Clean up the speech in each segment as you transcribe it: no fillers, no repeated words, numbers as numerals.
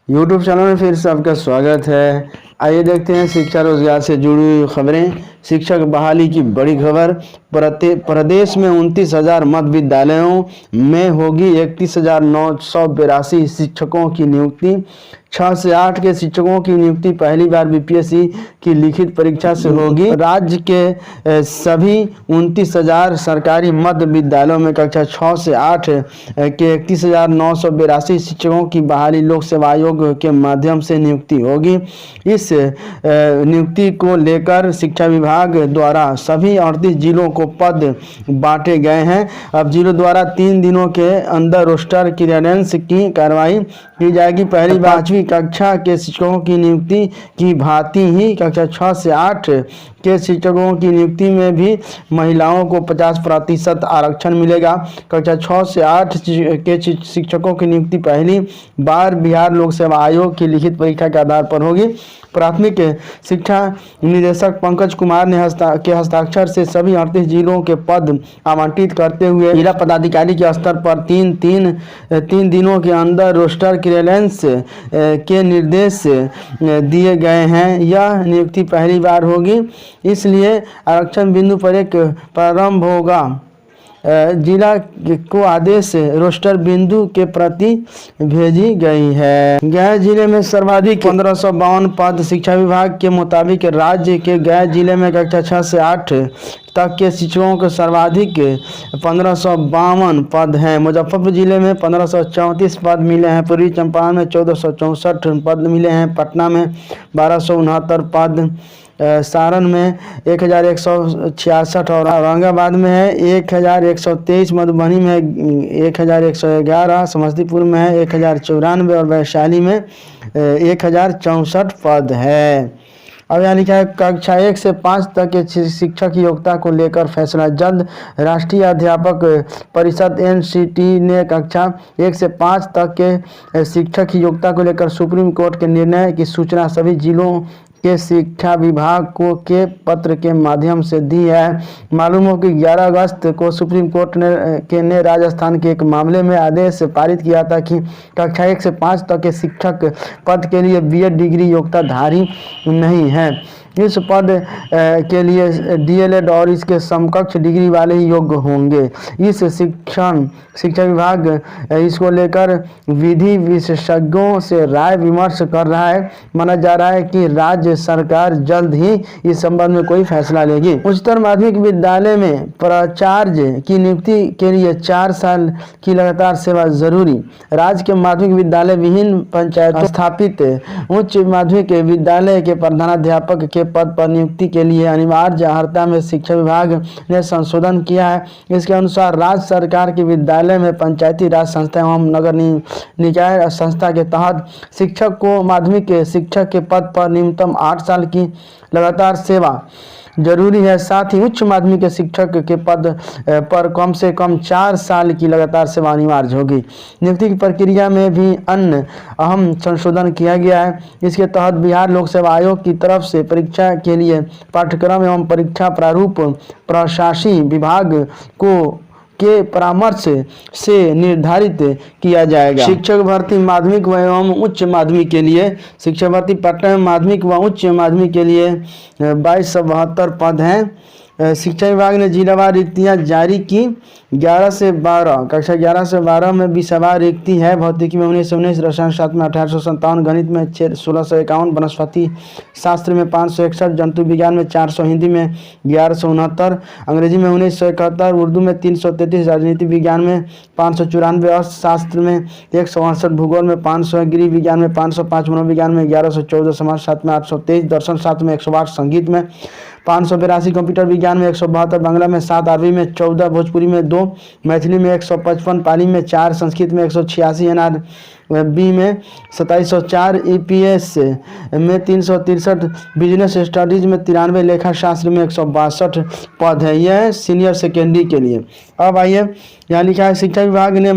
YouTube channel में फिर से आपका स्वागत है। आइए देखते हैं शिक्षा रोजगार से जुड़ी हुई खबरें। शिक्षक बहाली की बड़ी खबर। प्रदेश में 29,000 मध्य विद्यालयों में होगी 31,982 शिक्षकों की नियुक्ति। 6 से 8 के शिक्षकों की नियुक्ति पहली बार बीपीएससी की लिखित परीक्षा से होगी। राज्य के सभी 29,000 सरकारी मध्य विद्यालयों में कक्षा 6 से 8 के 31,982 शिक्षकों की बहाली लोक सेवा आयोग के माध्यम से नियुक्ति होगी। इस नियुक्ति को लेकर शिक्षा विभाग द्वारा सभी 38 जिलों को पद बांटे गए हैं। अब जिलों द्वारा 3 दिनों के अंदर रोस्टर क्लियरेंस की कार्रवाई की जाएगी। पहली 5वीं कक्षा के शिक्षकों की नियुक्ति की भांति ही कक्षा 6 से 8 के शिक्षकों की नियुक्ति में भी महिलाओं को 50% आरक्षण मिलेगा। कक्षा 6 से 8 के शिक्षकों की नियुक्ति पहली बार बिहार लोक सेवा आयोग की लिखित परीक्षा के आधार पर होगी। प्राथमिक शिक्षा निदेशक पंकज कुमार ने हस्ताक्षर से सभी 38 जिलों के पद आवंटित करते हुए जिला पदाधिकारी के स्तर पर तीन दिनों के अंदर रोस्टर क्लियरेंस के निर्देश दिए गए हैं। यह नियुक्ति पहली बार होगी, इसलिए आरक्षण बिंदु पर एक प्रारंभ होगा। जिला को आदेश रोस्टर बिंदु के प्रति भेजी गई है। गया जिले में सर्वाधिक 1552 पद। शिक्षा विभाग के मुताबिक राज्य के गया जिले में कक्षा 6 से 8 तक के शिक्षकों को सर्वाधिक 1552 पद हैं। मुजफ्फरपुर जिले में 1534 पद मिले हैं। पूर्वी चंपारण में 1464 पद मिले हैं। पटना में 1269 पद, सारण में 1166 और औरंगाबाद में है 1123, मधुबनी में 1111, समस्तीपुर में है 1094 और वैशाली में 1064 पद है। अब यहाँ लिखा है कक्षा 1 से 5 तक के शिक्षक की योग्यता को लेकर फैसला जल्द। राष्ट्रीय अध्यापक परिषद एनसीटी ने कक्षा 1 से 5 तक के शिक्षक की योग्यता को लेकर सुप्रीम कोर्ट के निर्णय की सूचना सभी जिलों के शिक्षा विभाग को के पत्र के माध्यम से दी है। मालूम हो कि 11 अगस्त को सुप्रीम कोर्ट ने राजस्थान के एक मामले में आदेश पारित किया था कि कक्षा 1 से 5 तक के शिक्षक पद के लिए बीएड डिग्री योग्यताधारी नहीं है। इस पद के लिए डीएलएड और इसके समकक्ष डिग्री वाले ही योग्य होंगे। इस शिक्षा विभाग इसको लेकर विधि विशेषज्ञों से राय विमर्श कर रहा है। माना जा रहा है कि राज्य सरकार जल्द ही इस संबंध में कोई फैसला लेगी। उच्चतर माध्यमिक विद्यालय में प्राचार्य की नियुक्ति के लिए 4 साल की लगातार सेवा जरूरी। राज्य के माध्यमिक विद्यालय विभिन्न पंचायतों स्थापित उच्च माध्यमिक विद्यालय के प्रधानाध्यापक के पद पर नियुक्ति के लिए अनिवार्य अर्हता में शिक्षा विभाग ने संशोधन किया है। इसके अनुसार राज्य सरकार के विद्यालय में पंचायती राज संस्था एवं नगर निकाय संस्था के तहत शिक्षक को माध्यमिक शिक्षक के पद पर न्यूनतम 8 साल की लगातार सेवा जरूरी है। साथ ही उच्च माध्यमिक शिक्षक के पद पर कम से कम 4 साल की लगातार सेवा अनिवार्य होगी। नियुक्ति की प्रक्रिया में भी अन्य अहम संशोधन किया गया है। इसके तहत बिहार लोक सेवा आयोग की तरफ से परीक्षा के लिए पाठ्यक्रम एवं परीक्षा प्रारूप प्रशासनिक विभाग के परामर्श से निर्धारित किया जाएगा। शिक्षक भर्ती माध्यमिक एवं उच्च माध्यमिक के लिए शिक्षक भर्ती पटना में माध्यमिक व उच्च माध्यमिक के लिए 2272 पद हैं। शिक्षा विभाग ने जिलावार रिक्तियां जारी की। 11 से 12 कक्षा 11 से 12 में 20 रिक्ति है। भौतिकी में 1919, रसायन शास्त्र में 1857, गणित में 1651, वनस्पति शास्त्र में 561, जंतु विज्ञान में 400, हिंदी में 1169, अंग्रेजी में 1971, उर्दू में 333, राजनीति विज्ञान में 594, अर्थशास्त्र में 168, भूगोल में 500, गृह विज्ञान में 505, मनोविज्ञान में 1114, समाजशास्त्र में 823, दर्शन शास्त्र में 108, संगीत में 582, कंप्यूटर विज्ञान में 172, बांग्ला में 7, अरबी में 14, भोजपुरी में 2, मैथिली में 155, पाली में 4, संस्कृत में 186, एनआरबी में 2704, ईपीएस में 363, बिजनेस स्टडीज में 93, लेखा शास्त्र में 162 पद है। यह सीनियर सेकेंडरी के लिए। अब आइए यहाँ लिखा है शिक्षा विभाग ने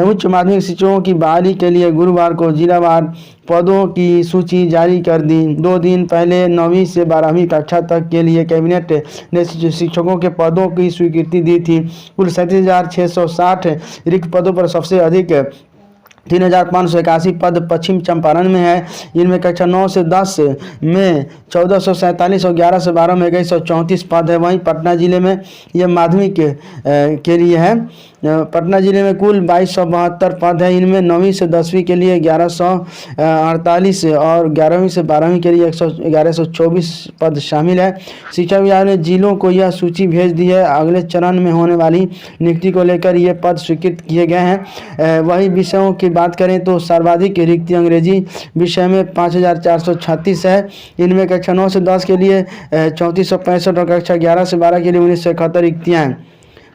उच्च माध्यमिक शिक्षकों की बहाली के लिए गुरुवार को जिलावार पदों की सूची जारी कर दी। 2 दिन पहले 9वीं से 12वीं कक्षा तक के लिए कैबिनेट ने शिक्षकों के पदों की स्वीकृति दी थी। कुल 37,660 रिक्त पदों पर सबसे अधिक 3,581 पद पश्चिम चंपारण में है। इनमें कक्षा 9 से 10 में 1,447 और 11 से 12 में 2,134 पद है। वहीं पटना जिले में यह माध्यमिक के लिए है। पटना जिले में कुल 2,272 पद है। इनमें 9वीं से 10वीं के लिए 1,148 और 11वीं से 12वीं के लिए 1,124 पद शामिल है। शिक्षा विभाग ने जिलों को यह सूची भेज दी है। अगले चरण में होने वाली नियुक्ति को लेकर ये पद स्वीकृत किए गए हैं। वही विषयों की बात करें तो सर्वाधिक रिक्ति अंग्रेजी विषय में 5,436 है। इनमें कक्षा 9 से 10 के लिए 3,465 और कक्षा 11 से 12 के लिए 1,971 रिक्तियाँ हैं।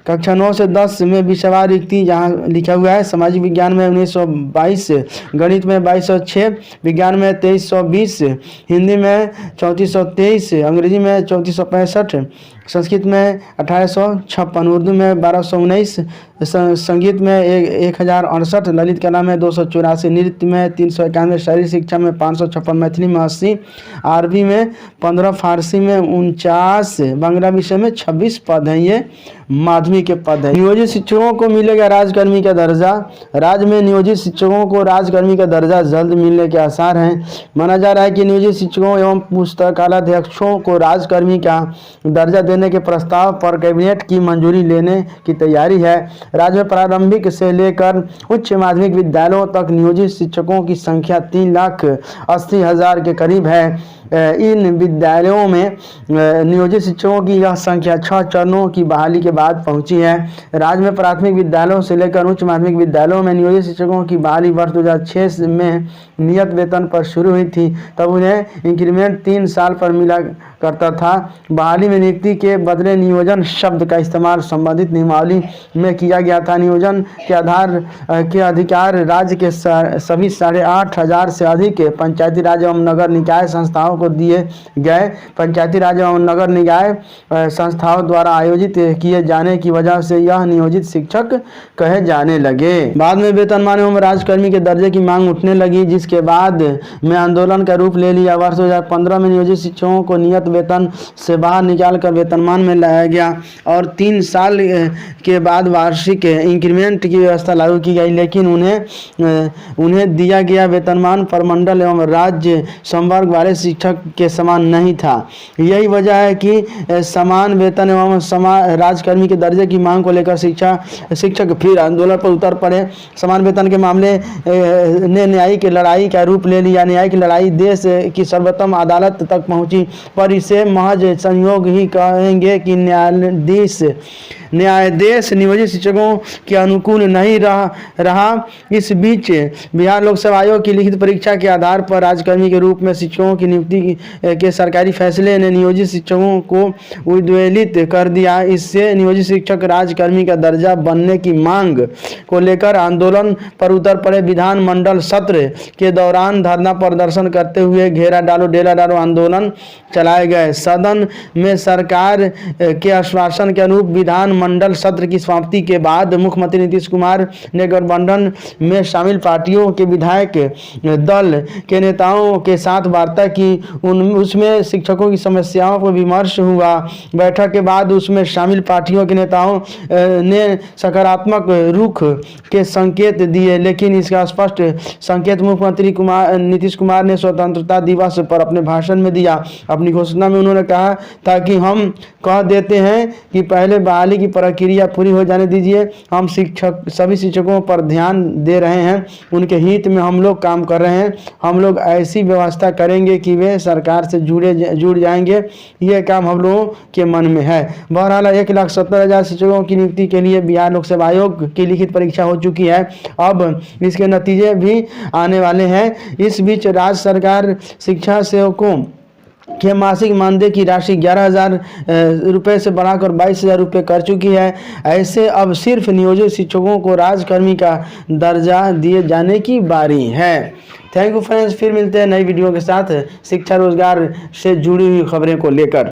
कक्षा 9 से 10 में विषयवार रिक्ति यहाँ लिखा हुआ है। सामाजिक विज्ञान में 1,922, गणित में 2,206, विज्ञान में 2,320, हिंदी में 3,423, अंग्रेजी में 3,465, संस्कृत में 1,856, उर्दू में 1,219, संगीत में 1,068, ललित कला में 284, नृत्य में 391, शारीरिक शिक्षा में 556, मैथिली में 80, अरबी में 15, फारसी में 49, बांग्ला विषय में 26 पद हैं। ये माध्यमिक के पद है। नियोजित शिक्षकों को मिलेगा राजकर्मी का दर्जा। राज्य में नियोजित शिक्षकों को राजकर्मी का दर्जा जल्द मिलने के आसार हैं। माना जा रहा है कि नियोजित शिक्षकों एवं पुस्तकालयाध्यक्षों को राजकर्मी का दर्जा देने के प्रस्ताव पर कैबिनेट की मंजूरी लेने की तैयारी है। राज्य में प्रारंभिक से लेकर उच्च माध्यमिक विद्यालयों तक नियोजित शिक्षकों की संख्या 3,80,000 के करीब है। इन विद्यालयों में नियोजित शिक्षकों की यह संख्या 6 चरणों की बहाली के बाद पहुंची है। राज्य में प्राथमिक विद्यालयों से लेकर उच्च माध्यमिक विद्यालयों में नियोजित शिक्षकों की बहाली वर्ष 2006 में नियत वेतन पर शुरू हुई थी। तब उन्हें इंक्रीमेंट 3 साल पर मिला करता था। बहाली में नियुक्ति के बदले नियोजन शब्द का इस्तेमाल संबंधित नियमावली में किया गया था। नियोजन के आधार के अधिकार राज्य के सभी 8,500 से अधिक पंचायती राज एवं नगर निकाय संस्थाओं को दिए गए। पंचायती राज एवं नगर निकाय संस्थाओं द्वारा आयोजित किए जाने की वजह से यह नियोजित शिक्षक कहे जाने लगे। बाद में वेतनमान एवं राजकर्मी के दर्जे की मांग उठने लगी, जिसके बाद में आंदोलन का रूप ले लिया। वर्ष 2015 में नियोजित शिक्षकों को नियत वेतन से बाहर निकालकर वेतनमान में लाया गया और 3 साल के बाद वार्षिक इंक्रीमेंट की व्यवस्था लागू की गई, लेकिन उन्हें दिया गया वेतनमान प्रमंडल एवं राज्य संवर्ग वाले शिक्षक के समान नहीं था। यही वजह है कि समान वेतन एवं राजकर्मी के दर्जे की मांग को लेकर शिक्षक फिर आंदोलन पर उतर पड़े। समान वेतन के मामले ने न्यायिक लड़ाई का रूप ले लिया। न्यायिक लड़ाई देश की सर्वोत्तम अदालत तक पहुंची, पर इसे महज संयोग ही कहेंगे कि न्यायाधीश नियोजित शिक्षकों के अनुकूल नहीं रहा। इस बीच बिहार लोक सेवा आयोग की लिखित परीक्षा के आधार पर राजकर्मी के रूप में शिक्षकों की नियुक्ति के सरकारी फैसले ने नियोजित शिक्षकों को उद्वेलित कर दिया। इससे नियोजित शिक्षक राजकर्मी का दर्जा बनने की मांग को लेकर आंदोलन पर उतर पड़े। विधानमंडल सत्र के दौरान धरना प्रदर्शन करते हुए घेरा डालो डेरा डालो आंदोलन चलाए गए। सदन में सरकार के आश्वासन के अनुरूप विधानमंडल सत्र की समाप्ति के बाद मुख्यमंत्री नीतीश कुमार ने गठबंधन में शामिल पार्टियों के विधायक दल के नेताओं के साथ वार्ता की। उसमें शिक्षकों की समस्याओं पर विमर्श हुआ। बैठक के बाद उसमें शामिल पार्टियों के नेताओं ने सकारात्मक रुख के संकेत दिए, लेकिन इसका स्पष्ट संकेत मुख्यमंत्री नीतीश कुमार ने स्वतंत्रता दिवस पर अपने भाषण में दिया। अपनी घोषणा में उन्होंने कहा था कि हम कह देते हैं कि पहले बहाली की प्रक्रिया पूरी हो जाने दीजिए। हम सभी शिक्षकों पर ध्यान दे रहे हैं, उनके हित में हम लोग काम कर रहे हैं। हम लोग ऐसी व्यवस्था करेंगे कि वे सरकार से जुड़ जाएंगे। ये काम हम लोगों के मन में है। बहरहाल 1,70,000 शिक्षकों की नियुक्ति के लिए बिहार लोक सेवा आयोग की लिखित परीक्षा हो चुकी है। अब इसके नतीजे भी आने वाले हैं। इस बीच राज्य सरकार शिक्षा सेवकों के मासिक मानदेय की राशि 11,000 रुपये से बढ़ाकर 22,000 रुपये कर चुकी है। ऐसे अब सिर्फ नियोजित शिक्षकों को राजकर्मी का दर्जा दिए जाने की बारी है। थैंक यू फ्रेंड्स, फिर मिलते हैं नई वीडियो के साथ शिक्षा रोजगार से जुड़ी हुई खबरें को लेकर।